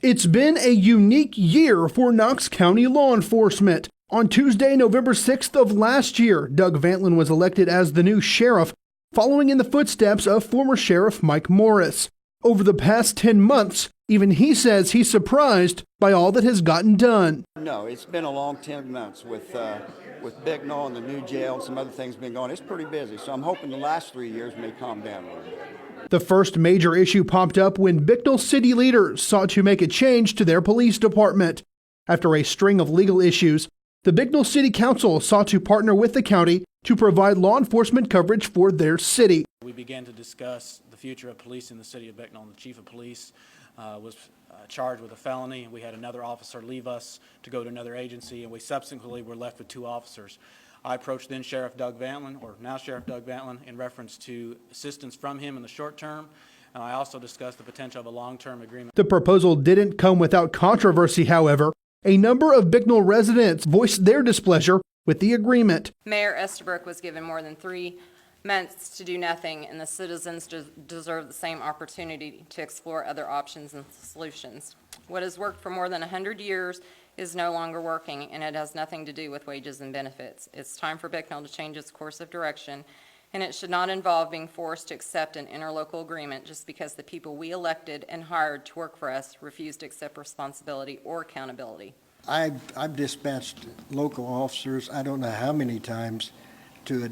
It's been a unique year for Knox County law enforcement. On Tuesday, November 6th of last year, Doug Vantlin was elected as the new sheriff, following in the footsteps of former Sheriff Mike Morris. Over the past 10 months, even he says he's surprised by all that has gotten done. No, it's been a long 10 months with Bicknell and the new jail and some other things been going. It's pretty busy, so I'm hoping the last 3 years may calm down a little bit. The first major issue popped up when Bicknell city leaders sought to make a change to their police department. After a string of legal issues, the Bicknell City Council sought to partner with the county to provide law enforcement coverage for their city. We began to discuss the future of police in the city of Bicknell, and the chief of police was charged with a felony. We had another officer leave us to go to another agency, and we subsequently were left with 2 officers. I approached then Sheriff Doug Vantlin, or now Sheriff Doug Vantlin, in reference to assistance from him in the short term, and I also discussed the potential of a long-term agreement. The proposal didn't come without controversy, however. A number of Bicknell residents voiced their displeasure with the agreement. Mayor Estabrook was given more than 3 months to do nothing, and the citizens deserve the same opportunity to explore other options and solutions. What has worked for more than 100 years is no longer working, and it has nothing to do with wages and benefits. It's time for Bicknell to change its course of direction, and it should not involve being forced to accept an interlocal agreement just because the people we elected and hired to work for us refuse to accept responsibility or accountability. I've dispatched local officers, I don't know how many times, to a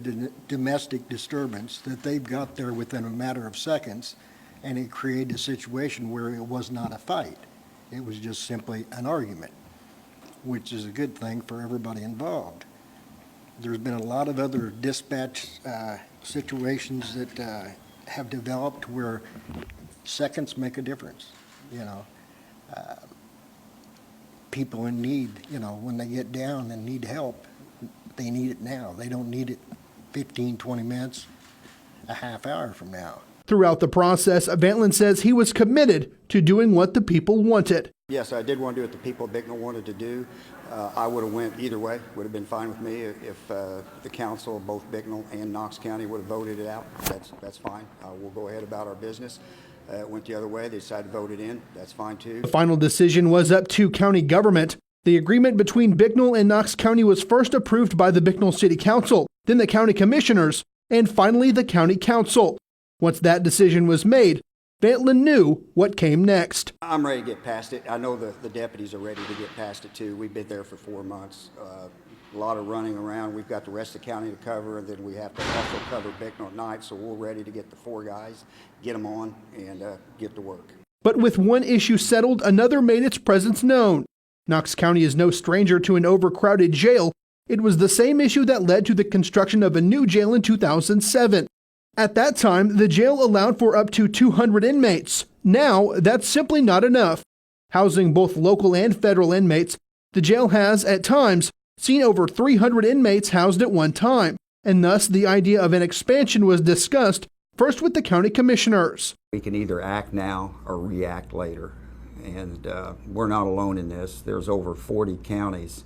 domestic disturbance that they've got there within a matter of seconds, and it created a situation where it was not a fight. It was just simply an argument, which is a good thing for everybody involved. There's been a lot of other dispatch situations that have developed where seconds make a difference. People in need, when they get down and need help, they need it now. They don't need it 15, 20 minutes, a half hour from now. Throughout the process, Vantlin says he was committed to doing what the people wanted. Yes, I did want to do what the people of Bicknell wanted to do. I would have went either way. Would have been fine with me if the council, both Bicknell and Knox County, would have voted it out. That's fine. We'll go ahead about our business. It went the other way. They decided to vote it in. That's fine too. The final decision was up to county government. The agreement between Bicknell and Knox County was first approved by the Bicknell City Council, then the county commissioners, and finally the county council. Once that decision was made, Vantlin knew what came next. I'm ready to get past it. I know the deputies are ready to get past it too. We've been there for 4 months. A lot of running around. We've got the rest of the county to cover, and then we have to also cover Bicknell at night, so we're ready to get the 4 guys, get them on, and get to work. But with one issue settled, another made its presence known. Knox County is no stranger to an overcrowded jail. It was the same issue that led to the construction of a new jail in 2007. At that time, the jail allowed for up to 200 inmates. Now, that's simply not enough. Housing both local and federal inmates, the jail has, at times, seen over 300 inmates housed at one time, and thus the idea of an expansion was discussed first with the county commissioners. We can either act now or react later, and we're not alone in this. There's over 40 counties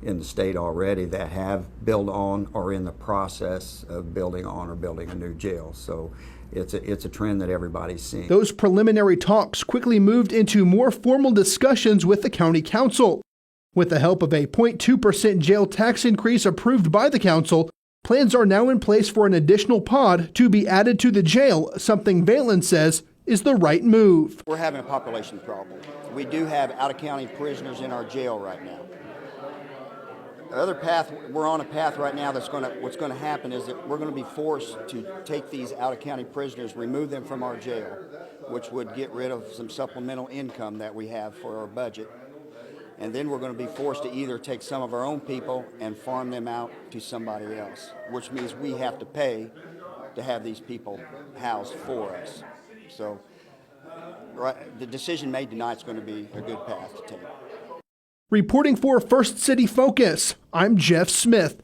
in the state already that have built on or in the process of building on or building a new jail. So it's a trend that everybody's seeing. Those preliminary talks quickly moved into more formal discussions with the county council. With the help of a 0.2% jail tax increase approved by the council, plans are now in place for an additional pod to be added to the jail, something Vantlin says is the right move. We're having a population problem. We do have out-of-county prisoners in our jail right now. The other path, we're on a path right now what's going to happen is that we're going to be forced to take these out-of-county prisoners, remove them from our jail, which would get rid of some supplemental income that we have for our budget. And then we're going to be forced to either take some of our own people and farm them out to somebody else, which means we have to pay to have these people housed for us. So the decision made tonight is going to be a good path to take. Reporting for First City Focus, I'm Jeff Smith.